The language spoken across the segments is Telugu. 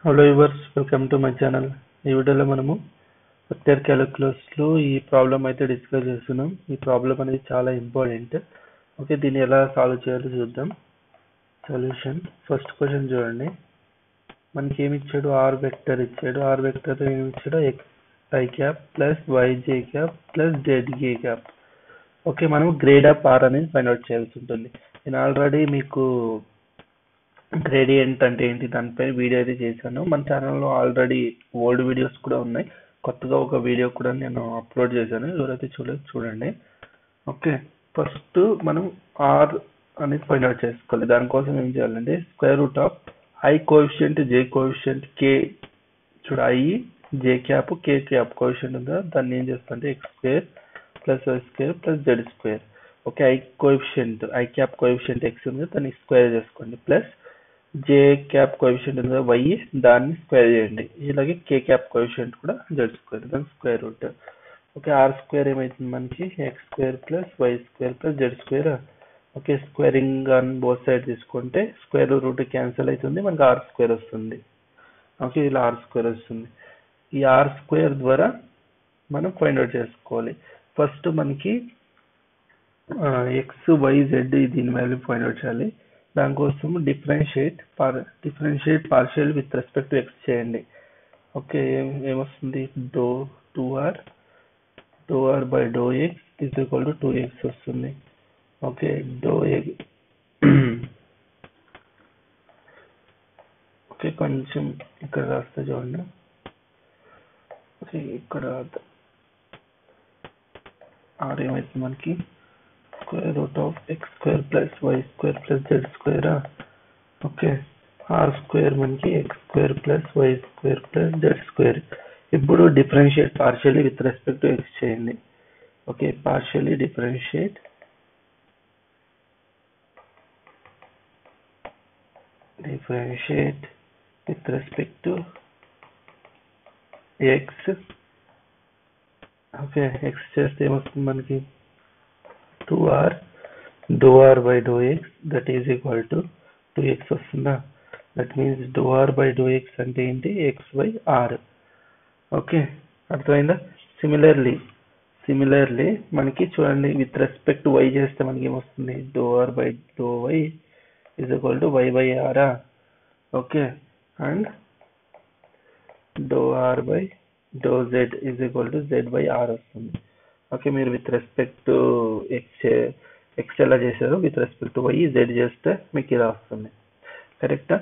Hello yours, welcome to my channel. ఈ వీడియోలో మనము వెక్టర్ క్యాలిక్యులస్లో ఈ ప్రాబ్లం అయితే డిస్కస్ చేస్తున్నాం. ఈ ప్రాబ్లం అనేది చాలా ఇంపార్టెంట్. ఓకే, దీన్ని ఎలా సాల్వ్ చేయాలో చూద్దాం. సొల్యూషన్. ఫస్ట్ క్వశ్చన్ చూడండి. మనకి ఏమి ఇచ్చాడు? ఆర్ వెక్టర్ ఇచ్చాడు. ఆర్ వెక్టర్ ఏమి ఇచ్చాడు? xi cap plus yj cap plus zk cap. Okay, మనం గ్రేడ్ ఆఫ్ ఆర్ అనేది ఫైండ్ అవుట్ చేయాల్సి ఉంటుంది. నేను ఆల్రెడీ మీకు గ్రేడియంట్ అంటే ఏంటి దానిపై వీడియో అయితే చేశాను. మన ఛానల్లో ఆల్రెడీ ఓల్డ్ వీడియోస్ కూడా ఉన్నాయి. కొత్తగా ఒక వీడియో కూడా నేను అప్లోడ్ చేశాను. ఎవరైతే చూడలేదు చూడండి. ఓకే, ఫస్ట్ మనం ఆర్ అనేది ఫైండ్ అవుట్ చేసుకోవాలి. దానికోసం ఏం చేయాలంటే square root of I coefficient J coefficient K చూడ I J cap K cap coefficient ఉందా, దాన్ని ఏం చేస్తామంటే X square plus Y square plus Z square. Okay, I coefficient I cap coefficient X ఉంది, దాన్ని స్క్వేర్ చేసుకోండి. ప్లస్ జే క్యాప్ కోఎఫిషియంట్ ఉంది వై, దాన్ని స్క్వేర్ చేయండి. ఇలాగే కే క్యాప్ కోఎఫిషియంట్ కూడా జెడ్ స్క్వేర్, దాని square root. Okay, R square ఏమవుతుంది మనకి? X square plus Y square plus Z square. Okay, squaring on both side తీసుకుంటే స్క్వేర్ రూట్ క్యాన్సిల్ అవుతుంది, మనకి ఆర్ స్క్వేర్ వస్తుంది. ఓకే, ఇలా ఆర్ స్క్వేర్ వస్తుంది. ఈ ఆర్ స్క్వేర్ ద్వారా మనం ఫైండ్ అవుట్ చేసుకోవాలి. ఫస్ట్ మనకి ఎక్స్ వై జెడ్ దీని వాల్యూ ఫైండ్ అవుట్ చేయాలి. దానికోసం differentiate partial with respect to X చేయండి. ఓకే, ఏమొస్తుంది? Two R by do X is equal to 2x వస్తుంది. ఓకే, ఓకే, కొంచెం ఇక్కడ రాస్తే చూడండి. ఓకే, ఇక్కడ ఆర్ ఏమవుతుంది మనకి? Square root of X square plus Y square plus Z square. Okay, R square మనకి X square plus Y square plus Z square. ఇప్పుడు differentiate partially with respect to X చేయండి. Okay, partially differentiate with respect to X. Okay, X చేస్తే ఏమొస్తుంది మనకి? 2r do R by do X that is equal to 2x వస్తుందా? That means do R by do X అంటే ఏంటి? X by R. ఓకే, అర్థమైందా? సిమిలర్లీ మనకి చూడండి, విత్ రెస్పెక్ట్ టు వై చేస్తే మనకి ఏమొస్తుంది? Do R by do Y is equal to Y by R. Okay, and do R by do Z is equal to Z by R వస్తుంది. ఓకే, మీరు విత్ రెస్పెక్ట్ టు ఎక్స్ ఎలా చేశారు, with respect to Y Z చేస్తే మీకు ఇలా వస్తుంది. కరెక్టా?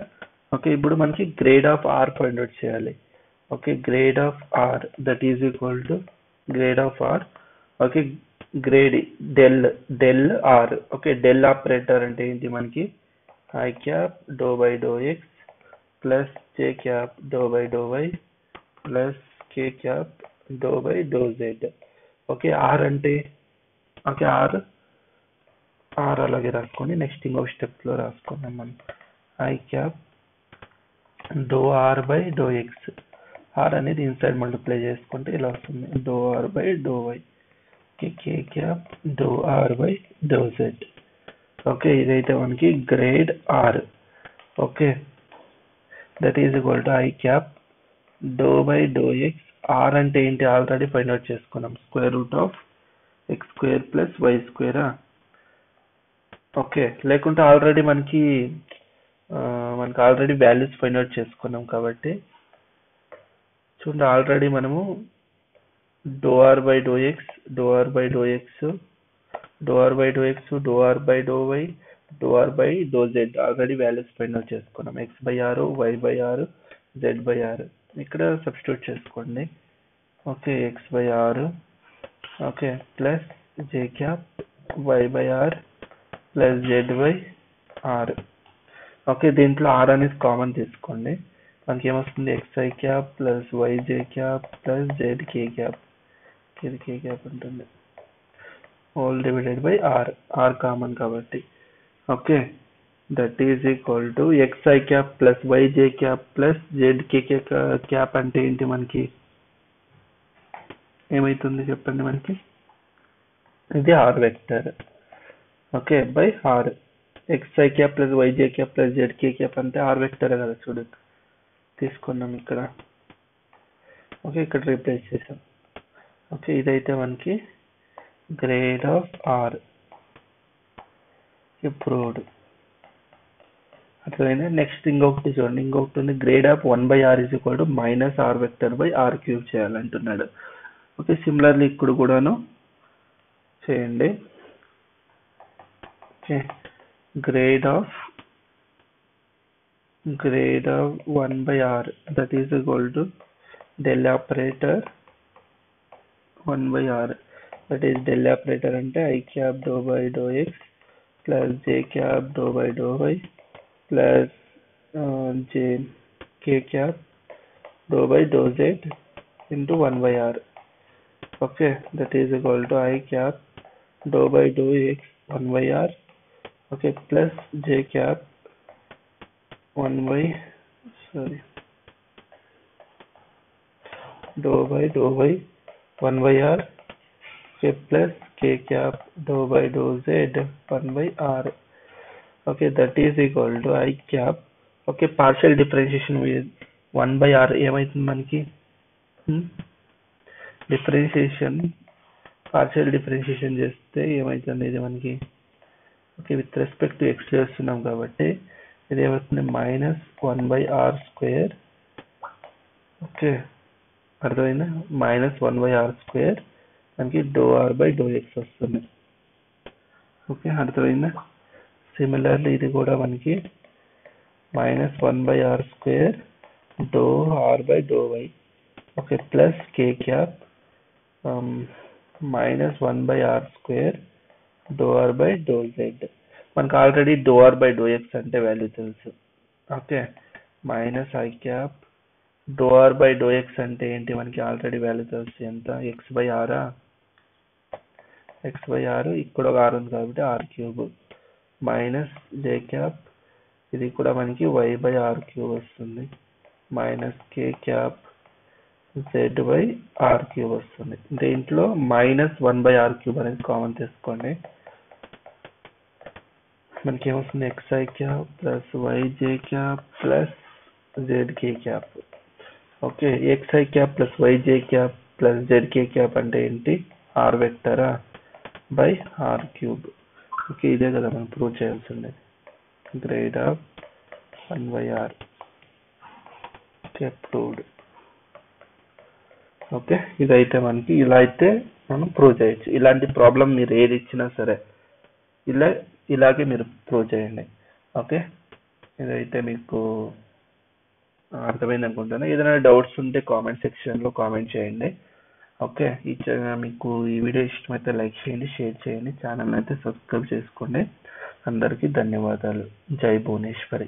ఓకే, ఇప్పుడు మనకి grad of R find out చేయాలి. Okay, grad of R that is equal to grade of R. Okay, grade del R. Okay, del operator అంటే ఏంటి మనకి? I cap do by do X plus J cap do by do Y plus K cap do by do Z. Okay, R అంటే ఓకే ఆర్ అలాగే రాసుకోండి. నెక్స్ట్ ఇంకొక స్టెప్ లో రాసుకున్నాం మనం. I cap do R by do X. R అనేది ఇన్సైడ్ మల్టిప్లై చేసుకుంటే ఇలా వస్తుంది, do R by do Y. K cap do R by do Z. Okay, ఇదైతే మనకి grade R. Okay, that is equal to I cap do by do X. R అంటే ఏంటి? ఆల్రెడీ ఫైండ్ అవుట్ చేసుకున్నాం, square root of X square plus Y square. Okay, లేకుంటే ఆల్రెడీ మనకి ఆల్రెడీ వాల్యూస్ ఫైండ్ అవుట్ చేసుకున్నాం కాబట్టి చూడండి, ఆల్రెడీ మనము do R by do X, do R by do X, do R by do X, do R by do Y, do R by do Z already values find out చేసుకున్నాం. X by R, Y by R, Z by R. ఇక్కడ సబ్స్టిట్యూట్ చేసుకోండి. Okay, X by R okay plus J cap Y by R plus Z by R. Okay, దీంట్లో ఆర్ అనేది కామన్ తీసుకోండి. మనకి ఏమొస్తుంది? X I cap plus Y J cap plus Z K cap. ఇది కే క్యాప్ ఉంటుంది, whole divided by R. R common కాబట్టి. Okay, that is equal to xi cap plus Y J cap plus Z K cap అంటే ఏంటి మనకి? ఏమైతుంది చెప్పండి మనకి? ఇది R vector. Okay, by R. xi cap plus yj cap plus zk cap అంటే ఆర్ వెక్టర్ కదా చూడండి. తీసుకున్నాం ఇక్కడ. ఓకే, ఇక్కడ రీప్లేస్ చేసాం. ఓకే, ఇదైతే మనకి గ్రేడ్ ఆఫ్ ఆర్ ప్రూవ్డ్. అట్లనే నెక్స్ట్ ఇంకొకటి చూడండి, ఇంకొకటి ఉంది grad of 1/r is equal to minus R vector by R cube చేయాలంటున్నాడు. ఓకే, సిమిలర్లీ ఇక్కడ కూడాను చేయండి. Okay, grad of 1/r that is equal to del operator 1/r, that is del operator అంటే I cap dou by dou x plus j cap dou by dou y plus j k cap dou by dou z into 1/r. Okay, that is equal to I cap dou by dou x 1/r, okay, plus j cap 1 dou by dou y 1/r, okay, plus k cap dou by dou z 1/r. Okay, that is equal to I cap, okay, partial differentiation with 1/r ఏమైతుంది మనకి, డిఫరెన్షియేషన్ పార్షియల్ డిఫరెన్షియేషన్ చేస్తే ఏమైతుంది ఇది మనకి. Okay, with respect to X చేస్తున్నాం కాబట్టి ఇది ఏమవుతుంది మైనస్ 1/r². ఓకే, అర్థమైందా, మైనస్ 1/r² మనకి do R by do X వస్తుంది. ఓకే, అర్థమైందా. సిమిలర్లీ ఇది కూడా మనకి minus 1/r² do R by do Y, okay, plus K cap minus 1/r² do R by do Z. మనకు already do R by do X అంటే వాల్యూ తెలుసు. Okay, minus I cap do R by do X అంటే ఏంటి, మనకి ఆల్రెడీ వాల్యూ తెలుసు, ఎంత, x/r, ఇక్కడ ఒక ఆర్ ఉంది కాబట్టి r³ మైనస్ జే క్యాప్, ఇది కూడా మనకి y/r³ వస్తుంది, మైనస్ కే క్యాప్ z/r³ వస్తుంది. దీంట్లో మైనస్ 1/r³ అనేది కామన్ తీసుకోండి, మనకి ఏమొస్తుంది xi cap plus yj cap plus zk cap. Okay, xi cap plus yj cap plus zk cap అంటే ఏంటి, ఆర్ వెక్టరా బై r³. ఓకే, ఇదే కదా మనం ప్రూవ్ చేయాల్సింది, grade of 1/r. Okay, proved. Okay, ఇదైతే మనకి ఇలా అయితే మనం ప్రూవ్ చేయొచ్చు. ఇలాంటి ప్రాబ్లం మీరు ఏది ఇచ్చినా సరే ఇలాగే మీరు ప్రూవ్ చేయండి. ఓకే, ఇదైతే మీకు అర్థమైంది అనుకుంటాను. ఏదైనా డౌట్స్ ఉంటే కామెంట్ సెక్షన్లో కామెంట్ చేయండి. ఓకే, మీకు ఈ వీడియో ఇష్టమైతే లైక్ చేయండి, షేర్ చేయండి, ఛానల్ అయితే సబ్స్క్రైబ్ చేసుకోండి. అందరికీ ధన్యవాదాలు. జై భువనేశ్వరి.